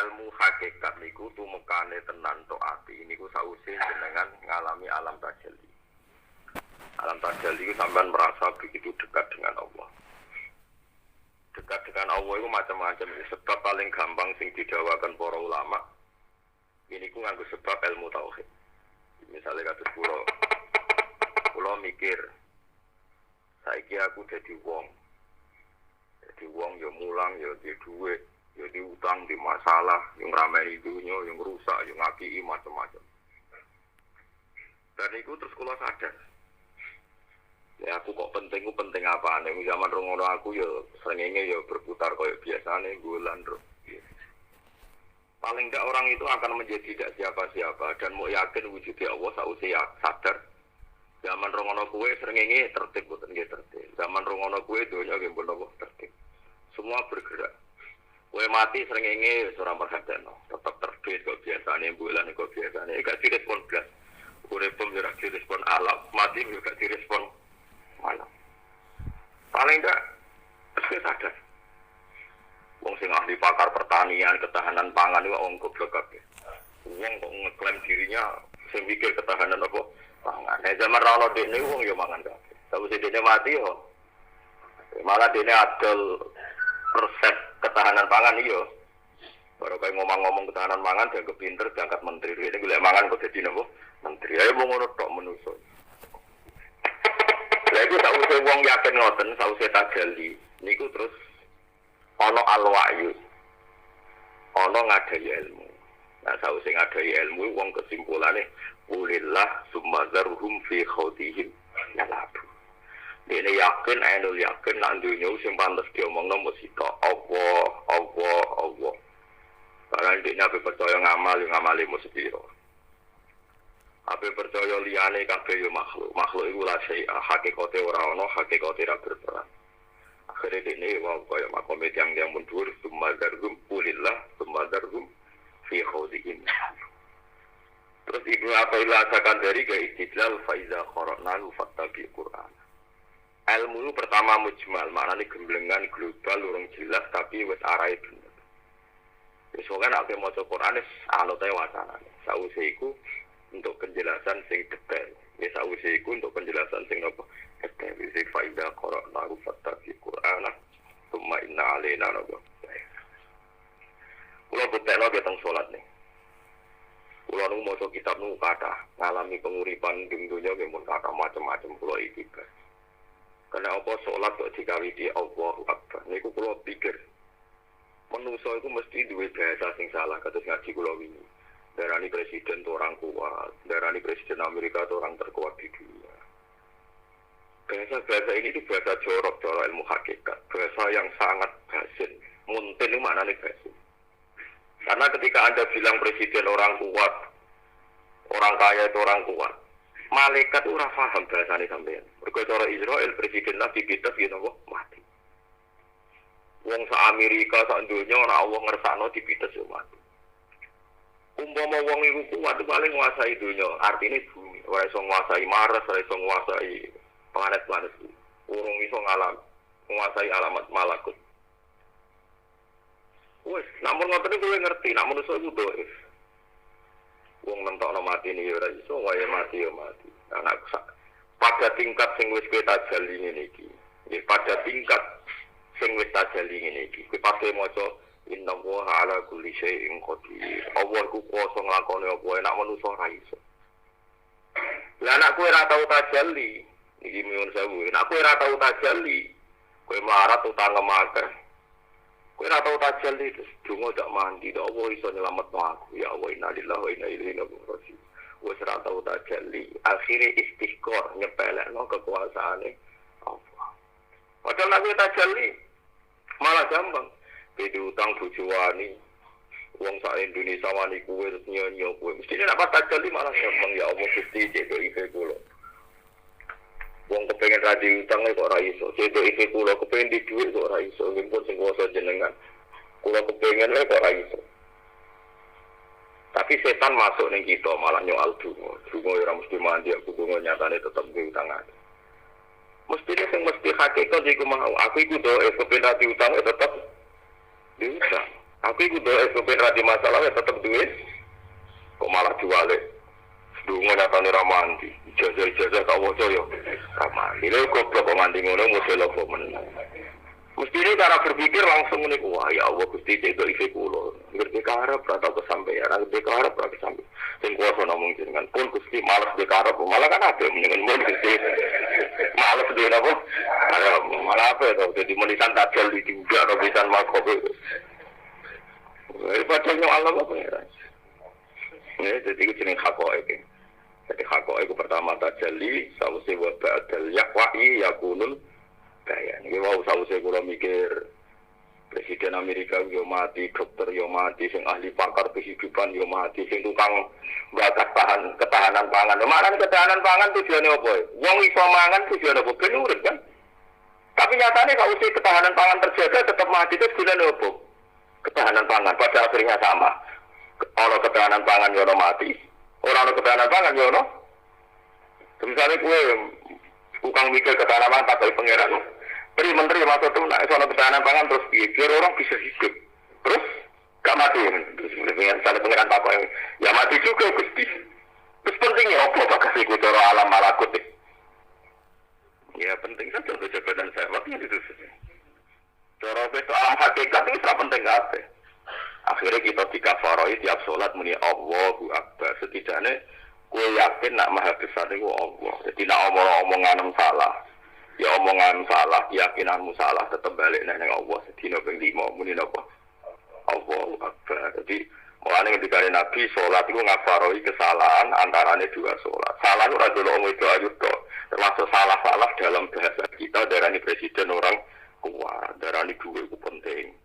ilmu hakikat niku tumekane tenan tok ati niku sause jenengan ngalami alam tajalli. Alam tajalli itu sampean merasa begitu dekat dengan Allah. Dekat dengan Allah itu macam-macam. Sebab paling gampang sing didawakan para ulama ini ku nganggo sebab ilmu tauhid. Misalnya kados kula mikir saiki aku dadi wong. Dadi wong ya mulang ya di dhuwit, ya di utang, di masalah, yang ramai dunia, yang rusak, yang ngaki macam-macam. Dan itu terus kula sadar. Ya aku kok penting apa nih zaman rongono aku ya srengenge ya berputar kayak biasane bulan terus. Paling tidak orang itu akan menjadi tidak siapa-siapa dan mau yakin wujudnya Allah sausia sadar. Zaman rongono kue srengenge tertib boten nggih tertib. Zaman rongono kue donya nggih boten tertib. Semua bergerak. Kue mati srengenge ora perhatian tetap terbit kok biasane bulan kok biasane gak direspon blas. Urip ora direspon alam, mati juga direspon malam. Paling enggak saya sadar. Wong sing ahli pakar pertanian, ketahanan pangan itu wong goblok kabeh. Wong kok ngeklaim dirinya sing mikir ketahanan apa? Pangan. Nek zaman ra dekne wong ya mangan kabeh. Sawise dekne mati yo. Malah dekne adol resep ketahanan pangan iya. Baru kayak ngomong-ngomong ketahanan pangan dianggap pinter diangkat menteri. Ini golek mangan kok dadi napa? Menteri. Ayo mau ngono tok manusa. Lha iku sawise wong yakin ngoten, sawise tajalli niku terus ana al-wa'yu. Ana ngadai ilmu. Nah, sawise ngadai ilmu wong kesimpulane ulillah summa zarhum fi khawdihim yalabu. Dene yakin ainul yakin nang dunya sing pantes diomongno mesti tok Allah. Karena dene ape percaya ngamal yo ngamali mesti piro. Ape percaya liyane kabeh yo makhluk. Makhluk iku la syai'a hakikate ora ana, hakikate ora berperan. Akhirnya ini wong kaya makome yang mundur sumadarhum ulillah sumadarhum fi khawdihim. Terus Ibnu Athaillah akan dari ke istidlal faiza qara'nahu fattabi Qur'an. Ilmu pertama mujmal, maknane gemblengan global urung jelas tapi wis arahe bener. Wis kok nek maca Qur'an wis anote wacanane. Sawise iku untuk penjelasan sing detail. Ya sawise iku untuk penjelasan sing napa? Wis faiza qara'nahu fattabi Qur'an. Summa inna alaina napa. Kula betelo teng salat nih. Kula nu maca kitab nu kathah, ngalami penguripan ing donya nggih mun kathah macam-macam kula iki. Karena apa salat kok digawe di Allahu Akbar. Niku kula pikir manusa iku mesti duwe bahasa sing salah kados ngaji kula wingi. Darani presiden itu orang kuat, darani presiden Amerika itu orang terkuat di dunia. Bahasa ini itu bahasa jorok ilmu hakikat, bahasa yang sangat basin. Muntin itu maknanya basin. Karena ketika Anda bilang presiden orang kuat, orang kaya itu orang kuat, malaikat itu ora paham bahasane sampean. Mergo cara Israel presiden Nabi kita gitu kok mati. Wong sak Amerika sak donya ora Allah ngersakno dipites yo mati. Umpama wong iku kuat paling nguasai dunia, artinya bumi. Ora iso nguasai Mars, ora iso nguasai planet-planet. Urung iso nguasai alamat malakut. Wes, namun ngoten kuwi ngerti, nek manusa iku doif. Wong mentokno mati ini ora iso, wae mati ya mati. Anak pada tingkat sing wis kowe tajalli ngene iki. Nggih, pada tingkat sing wis tajalli ngene iki. Kowe pasti maca Inna Allaha ala kulli syai'in qadir. Allah ku kuwasa nglakoni apa enak manusa ora iso. Lah nek kowe ora tau tajalli, iki nyuwun sewu. Nek kowe ora tau tajalli, kowe melarat utang akeh. Kowe ora tau tajalli terus donga dak mandi, dak Allah iso nyelametno aku. Ya Allah inna lillahi wa inna ilaihi raji'un. Wis ora tau tajalli, akhire istighfar nyepelekno kekuasaane Allah. Padahal nek tajalli malah gampang. Bedi utang bojo wani. Wong sak Indonesia wani kuwe terus nyanyi kuwe. Mesti nek pas tajali malah gampang ya Allah Gusti cedok iki kula. Wong kepengin radi utang kok ora iso. Cedok iki kula kepengin di dhuwit kok ora iso. Ngimpun sing kuwasa jenengan. Kula kepengin kok ora iso. Tapi setan masuk ning kita malah nyoal donga. Donga ora mesti mandi aku donga nyatane tetep di utang akeh. Mesti sing mesti hakikat iku mau. Aku iku do kepengin radi utang tetep diutang. Tapi ku doa SPP ra di masalah ya tetep duwe. Kok malah diwale. Dungo nyatane ra mandi. Ijazah tak waca yo. Ra mandi. Lha goblok kok mandi ngono model apa men. Mesti ini cara berpikir langsung ini, wah ya Allah Gusti itu isi kulo. Ngerti karep atau kesampaian, ngerti karep atau kesampaian. Sing kuasa ngomong jenengan pun Gusti malas dikarep, malah kan ada mendingan mun Gusti malas dhewe apa? Malah apa itu jadi menisan tajal di juga atau bisa makop itu. Padahal Allah apa ya? Jadi itu jeneng hakoek. Jadi hakoek pertama tajali, sausi wa ba'dal yaqwa'i yakunul kaya ini mau sausnya kalau mikir Presiden Amerika yo mati, dokter yo mati, sing ahli pakar kehidupan yo mati, sing tukang bakat ketahanan pangan. Mana ketahanan pangan tujuannya apa? Wong iso mangan tujuannya apa? Ben urip kan. Tapi nyatanya kalau usia ketahanan pangan terjaga tetap mati itu gunanya apa? Ketahanan pangan pada akhirnya sama. Orang ketahanan pangan yo mati, orang ketahanan pangan yo misalnya gue tukang mikir ketahanan pangan tak kayak pangeran. Beri menteri masuk tuh, soal ketahanan pangan terus biar orang bisa hidup, terus gak mati. Terus misalnya pangeran tak kayak, ya mati juga Gusti. Terus pentingnya apa bakasi gue cara alam malakut deh. Ya penting saja untuk jabatan saya, waktunya itu saja. Cara besok alam hakikat itu sangat penting apa? Akhirnya kita dikafaroi tiap sholat muni Allahu Akbar. Setidaknya gue yakin nak maha besar itu Allah. Jadi nak omong-omongan salah. Ya omongan salah, keyakinanmu salah, tetap balik nang Allah. Sedina ping 5 muni napa? Allahu Akbar. Jadi mulane ketika Nabi salat iku ngafaroi kesalahan antarane dua salat. Salah ora delok itu ayu tok. Termasuk salah-salah dalam bahasa kita darani presiden orang kuat, darani duwe ku penting.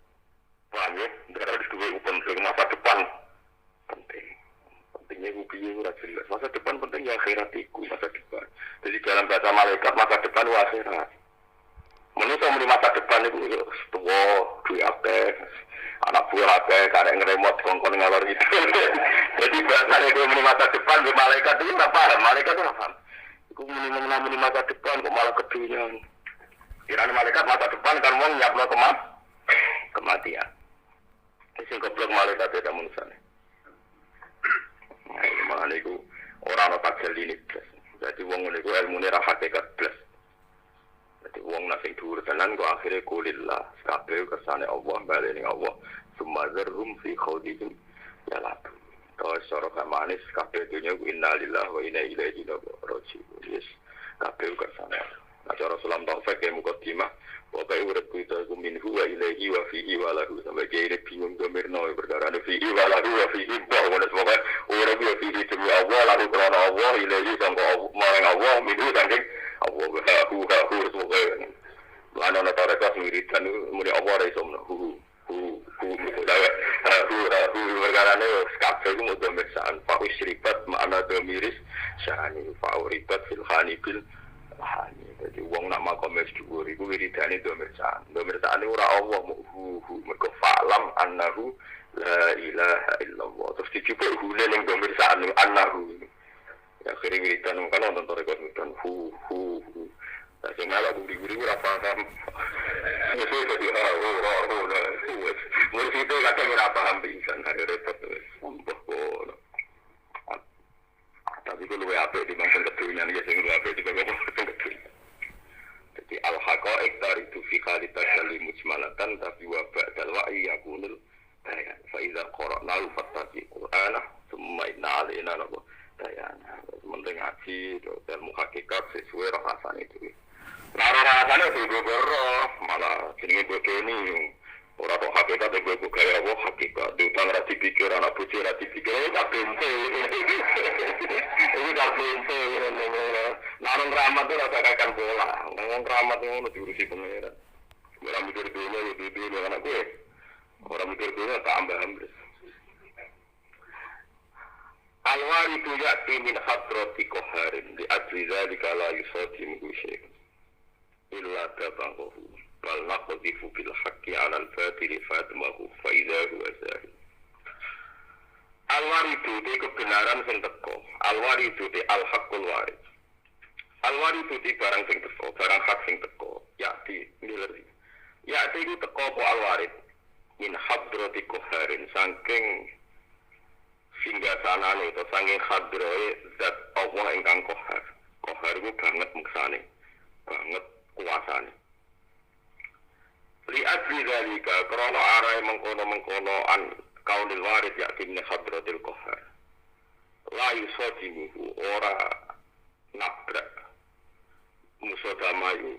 Paham ya? Darani duwe ku penting masa depan penting. Pentingnya ku piye ora jelas. Masa depan penting ya akhirat iku masa depan. Jadi dalam bahasa malaikat masa depan itu akhirat. Menurut saya masa depan itu tua, duit akeh, anak buah akeh, karek ngeremot, kongkong ngalor itu. Jadi bahasa itu masa depan di malaikat itu tidak paham. Malaikat itu tidak paham. Itu mengenai masa depan kok malah kedunya. Kira-kira malaikat masa depan kan mau nyiapno kematian. Jadi goblok malaikat tidak menusane. Nah, mana itu orang tak jeli ini. Jadi wong ngene iku ilmune ra hakikat blas. Jadi wong nang dhuwur tenan kok akhire kulillah, kabeh kersane Allah bali ning Allah. Sumazarhum fi khawdihim yalatu. Terus cara manis kabeh dunya ku innalillahi wa inna ilaihi raji'un. Yes, kabeh kersane. Nah, cara Rasulullah taufik ya mukadimah, pokoke urip itu ku minhu wa ilaihi wa fihi wa lahu sampai kene bingung gomirno perkara fihi wa lahu wa fihi wa pokoke urip yo fihi demi Allah lalu krana Allah ilaihi sangko marang Allah minhu saking Allah hu pokoke ana ana tarekat wiridan muni Allah ra iso hu perkara ne kabeh ku mung mesan fa usribat makna domiris syani fa uribat fil khanibil hani. Jadi wong nak makom dhuwur iku wiridane domirsaan. Domirsaan ora Allah hu mergo falam annahu la ilaha illallah. Terus dijupuk hune ning domirsaan annahu. Ya akhire wiridan kan nonton rekod wiridan hu. Lah sing ala guri-guri ora paham. Itu jadi ora. Murid itu kata ora paham pisan hari repot wis. Tapi kalau apa di masa ketuanya ni saya lupa apa di bawah ketuanya. Jadi al-haqaiq dari itu fi khalitat salim mujmalatan tapi wabak dalwa'i yakunul bayan. Fa idza qara'na al-fattaqi qur'ana thumma inna alaina bayana. Penting ngaji ilmu hakikat sesuai rasane itu. Lara rasane itu malah jenenge bodoni. Ora kok hakikat itu kaya apa hakikat utang ra dipikir anak bojo ra dipikir tak bente. Ini tak bente. Narung keramat itu rasa kakan bola. Ngomong keramat ngono diurusi pangeran. Ora mikir dulu anak gue. Ora mikir dulu tambah ambles. Al-waridu ya'ti min hadrati qaharin li ajli dzalika la yusadimu syai'. Illa tabahu. Bal naqdhifu bil haqqi 'ala al-batili fatmahu fa idza huwa zahid. Al-waridu de kebenaran sing teko. Al-waridu de al-haqqul warid. Al-waridu de barang sing teko, barang hak sing teko. Yati ngileri. Yati iku teko apa al-warid? min hadrati koharin saking singgasanane atau saking hadroe zat Allah ingkang kohar. Kohar itu banget muksane, banget kuasane. Li ajli dzalika krana arae mengkono-mengkono an kaunil waris yakin min hadratil kohar. La yusajimuhu ora nabrak musodamayu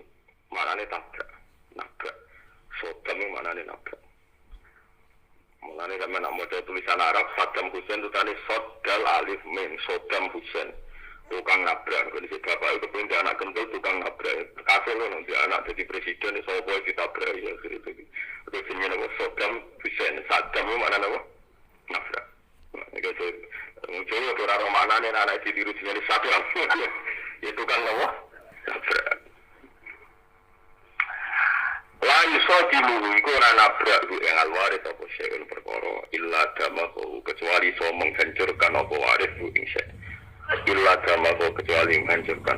manane tabrak nabrak sodam manane nabrak. Mulane sampe nak maca tulisan Arab Saddam Hussein tutane Sodal Alif Mim Saddam Hussein tukang nabrak. Kalau si bapak itu punya anak kental tukang nabrak. Kasil loh nanti anak jadi presiden so boy ditabrak ya gitu. Itu sini nama Saddam Hussein. Saddam itu mana nama? Nabrak. Gitu. Mungkin itu orang mana nih anak itu diurus jadi Saddam. Ya tukang nama nabrak. Lain sojimu iku ora nabrak ku ing alwaris apa syai'un perkara illa damahu kecuali so menghancurkan apa waris ku ing syai'. Illa damahu kecuali menghancurkan.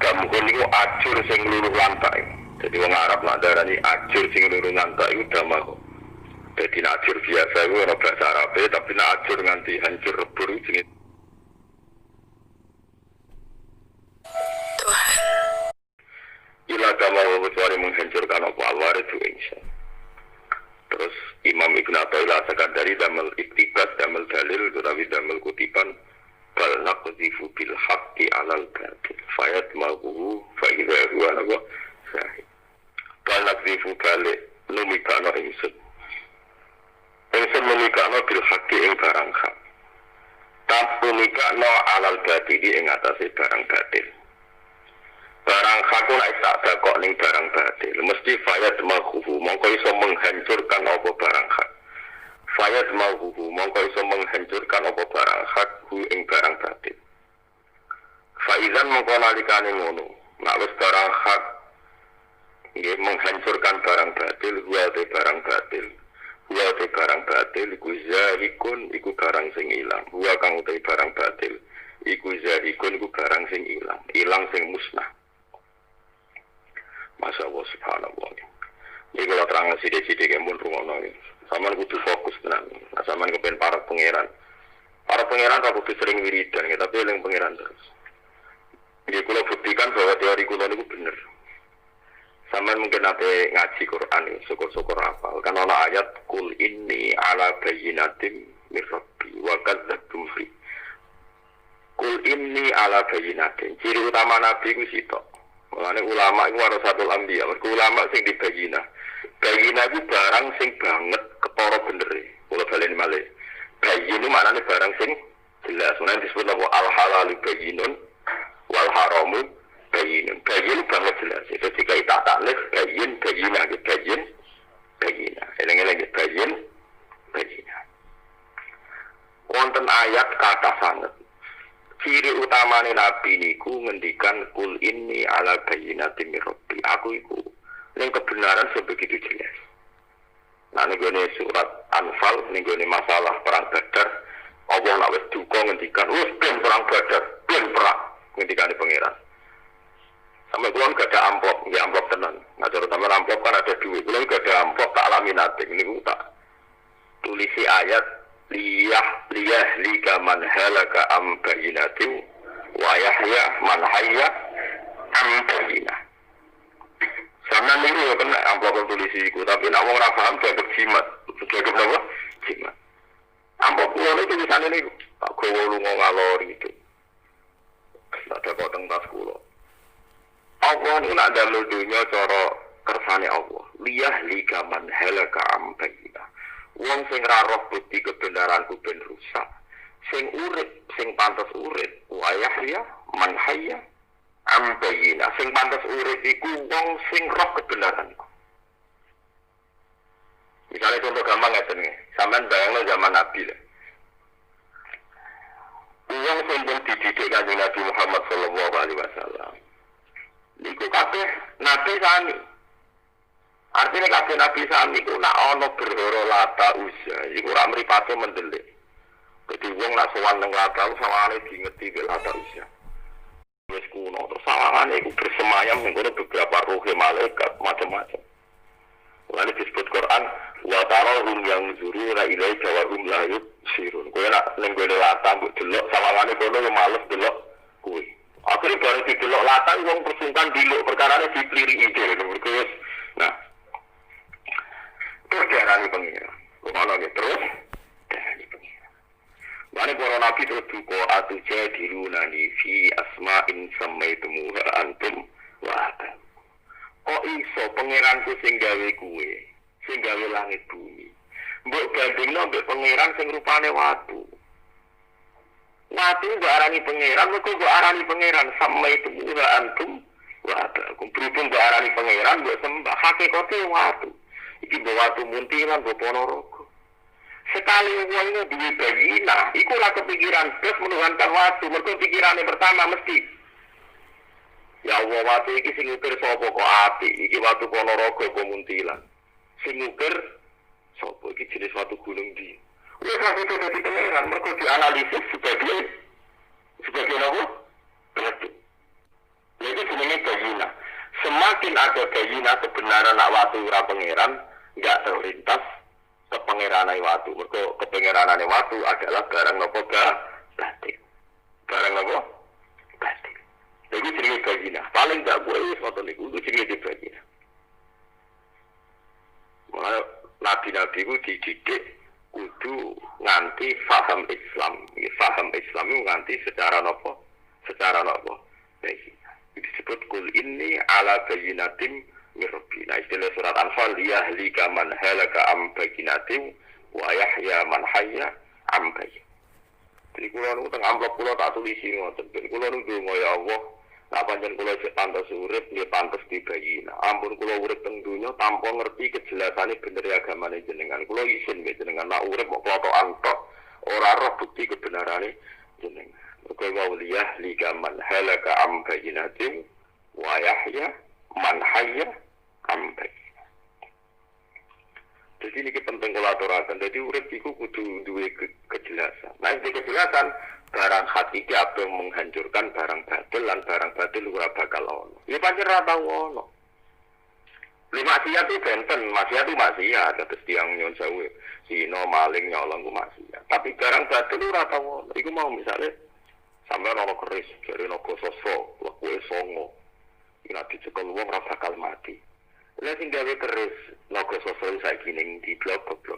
Damku niku ajur sing luruh lantai. Jadi wong Arab nak darani ajur sing luruh lantai iku damahu. Jadi ajur biasa iku ora bahasa Arab tapi nak ajur nganti hancur rebur jenenge ila kama kecuali menghancurkan apa Allah itu insya. Terus Imam Ibn Athaillah sekadari damel iktibas, damel dalil, tetapi damel kutipan bal naqdhifu bil haqqi 'alal batil fayatmahu fa idza huwa lahu sahih. Bal naqdhifu balik numikano insun. Insun numikano bil haqqi ing barang hak. Tak numikano 'alal batil ing atase barang batil. Barang hakul tak ada kok ning barang batil mesti fayat mahuhu mongko iso menghancurkan apa barang hak fayat mahuhu mongko iso menghancurkan apa barang hak hu ing barang batil faizan mongko nalikane ngono nek wis barang hak nggih menghancurkan barang batil wa te barang batil wa te barang batil iku zahikun iku barang sing ilang wa kang te barang batil iku zahikun iku barang sing ilang sing musnah. Masya Allah subhanallah. Ini kalau terang sidik-sidik yang pun rumah ini. Sama kudu fokus tenang. Sama kepen para pangeran. Para pangeran tak kudu sering wiridan, tapi yang pangeran terus. Jadi kalau buktikan bahwa teori kuno itu benar. Sama mungkin ada ngaji Quran ini, syukur-syukur hafal. Kan ada ayat kul inni ala bayyinatin min rabbi wa kadzdzabtum fi. Kul inni ala bayyinatin. Ciri utama Nabi itu sitok. Mulane ulama iku warasatul anbiya, mergo ulama sing dibayina. Bayina iku barang sing banget ketara benere. Kula baleni malih. Bayin itu maknane barang sing jelas. Mulane disebut apa al halalu bayinun wal haramu bayinun. Bayin banget jelas. Itu jika kita taklif bayin bayina gitu bayin bayina. Eleng-eleng bayin bayina. Wonten ayat kata sanget. Ciri utamane Nabi niku ngendikan kul inni ala bayyinatin min rabbi. Aku iku ning kebenaran sebegitu jelas. Nah nggone surat Anfal nggone masalah perang Badar, Allah nak wis duka ngendikan wis ben perang Badar, ben perang ngendikane pangeran. Sampai kula gak ada amplop, nggih amplop tenan. Nah terutama amplop kan ada duit. Kula gak ada amplop tak alami nate niku tak tulisi ayat liyah lika man halaka am bayinatin wa yahya man hayya am bayinah. Sama niku ya kena amplop tulisiku, tapi nek wong ora paham dianggap jimat. Dianggap apa? Jimat. Amplop ngono iki tulisane niku. Tak gowo lunga ngalor gitu. Ada kok teng tas kula. Allah niku nak damel dunya cara kersane Allah. Liyah lika man halaka am bayinah. Wong sing ra roh bukti kebenaranku ben rusak. Sing urip, sing pantes urip, wayah ya man hayya am bayina. Sing pantes urip iku wong sing roh kebenaranku. Misalnya contoh gampang ngeten nggih. Sampeyan bayangno zaman Nabi lho. Wong sing dididik kanjeng Nabi Muhammad sallallahu alaihi wasallam. Niku kabeh nabi sami. Artinya kabeh nabi sami ku nak ana berhoro lata usia, iku ora mripate mendelik. Dadi wong nak sowan nang lata sawangane diingeti ke lata usia. Wis kuno terus sawangane iku bersemayam ning beberapa ruh malaikat macam-macam. Lalu disebut Quran wa tarahum yang zuruna ilaika wa hum la yubsirun. Kowe nak ning gone latah mbok delok sawangane kono yo males delok kowe. Akhire bareng didelok latah wong persungkan diluk perkarane dipliriki dhewe mergo wis. Nah. Terus diarani pengira. Ngono nggih terus. Diarani pengira. Mane para nabi terus duka atuja dirunani fi asma'in samaitumuha antum wa atam. Kok iso pangeranku sing gawe kuwe, sing gawe langit bumi. Mbok bandingno mbek pangeran sing rupane watu. Watu mbok arani pangeran, mergo mbok arani pangeran sama itu ora antum watu. Berhubung mbok arani pangeran mbok sembah hakikate watu. Iki mbok watu muntilan mbok Ponorogo. Sekali wong duwe bayina, iku ora kepikiran terus menuhankan watu, mergo pikirane pertama mesti ya Allah watu iki sing ngukir sapa kok apik iki watu Ponorogo apa Muntilan sing ngukir sapa iki jenis watu gunung ndi wis itu dadi pangeran mergo dianalisis sebagai apa batu jadi sebenarnya bayina semakin ada bayina kebenaran nak watu ora pangeran enggak terlintas kepangeranane watu mergo kepangeranane watu adalah barang apa batin barang apa batin. Jadi jenenge bagina. Paling gak boleh wis ngoten niku jenenge bagina. Mulane nabi-nabi ku dididik kudu nganti paham Islam. Paham Islam itu nganti secara napa? Secara napa? Bagina. Disebut kul inni ala bayinatin min rabbi. Nah, istilah surat Anfal yahlika man halaka am baginatin wa yahya man hayya am bayyin. Jadi kula niku teng amplop kula tak tulisi ngoten. Kula niku ndonga ya Allah nah pancen kula sik pantes urip nggih pantes dibayina. Ampun kula urip teng donya tanpa ngerti kejelasane bener agamane jenengan. Kula isin nggih jenengan nak urip kok klotokan tok. Ora roh bukti kebenarane jenengan. Mergo wawliyah ligaman halaka am bayinatin wa yahya man hayya am bayyin. Jadi ini penting kula aturaken. Dadi urip iku kudu duwe kejelasan. Nah, iki kejelasan barang hakiki apa yang menghancurkan barang batil dan barang batil ora bakal ono. Ya pancen ra tau ono. Maksiat itu benten, maksiat itu maksiat, terus tiang nyon sewu, sino maling nyolong ku maksiat. Tapi barang batil ora tau ono. Iku mau misalnya sampe ono keris, jare naga sosro, kowe songo. Nek dicekel wong ora bakal mati. Lah sing gawe keris naga sosro saiki ning di blok-blok.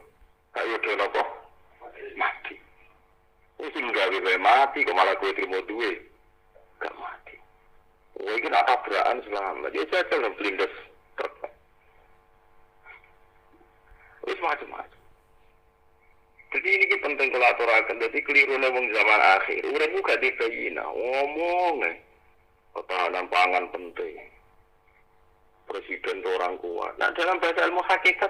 Ayo dhewe napa? Mati. Sing gawe mati kok malah kowe trimo duwe gak mati. Kowe iki nak tabrakan selamat. Ya jajal nang blindes truk. Wis macam-macam. Jadi ini penting kalau aturaken. Jadi keliru wong zaman akhir. Urip gak dibayina, ngomong ketahanan pangan penting. Presiden itu orang kuat. Nah dalam bahasa ilmu hakikat,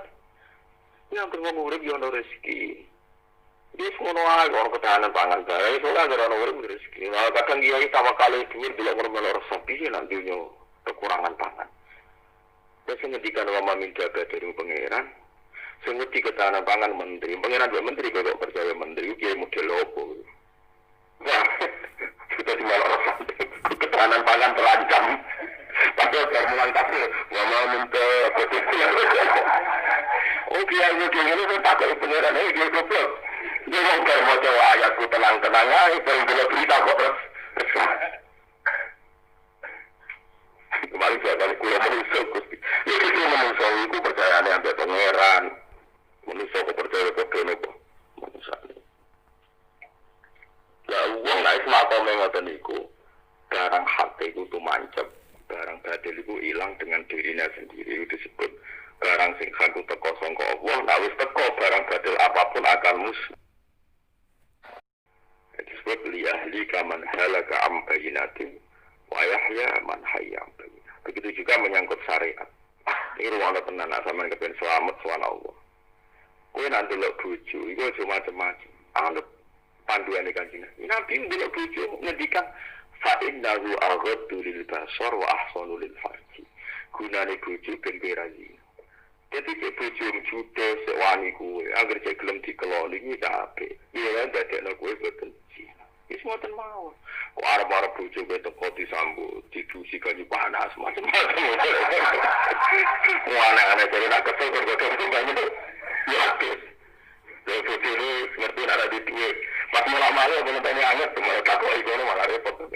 yang berwong urip yo ono rezeki. Dia semua orang ketahanan pangan baik, soalnya ada orang rezeki. Nah, kadang dia sama kali duit bila orang sapi sih nanti kekurangan pangan. Dan senggetikan wama minta dari pangeran, senggeti ketahanan pangan menteri, pangeran dua menteri kalau percaya menteri, dia model apa? Wah, kita di malah orang sapi, ketahanan pangan terancam. Padahal baru mulai tafsir, wama minta Oke, aku ini kan takut pangeran, dia goblok. Dia mau baca ayatku tenang-tenang aja, baru bila berita kok terus. Kemarin saya kali kuliah manusia, Gusti. Ya itu manusia itu percayaannya sampai pangeran. Manusia kok percaya kok nopo. Manusia ini. Ya uang naik semata mengoten iku. Barang hati itu tuh mancap. Barang batil itu hilang dengan dirinya sendiri. Itu disebut barang sing haku teko sangka Allah. Nah wis teko barang batil apapun akan musnah. Disebut liyahli kaman halaka am bayinatin wa yahya man hayya am bayinah. Begitu juga menyangkut syariat. Ini ruang tenan sampean kepen selamat sowan Allah. Kowe nanti lek bojo iku cuma macam-macam. Anut panduane Kanjeng Nabi ndelok bojo ngendikan fa innahu aghaddu lil basar wa ahsanu lil farji. Gunane bojo ben berazi. Jadi cek bojo judes wani kuwe, agar cek gelem dikeloni iki apik. Iya dadekno kowe boten. Wis ngoten mawon. Kok arep-arep bojo kowe teko disambut, didusi kanyu panas macam-macam. Wah, anak-anak jadi nak kesel kok banyak. Ya, terus bojo ini ngerti ada di duit. Pas mulai malu, bener-bener anget, malah takut iku malah repot.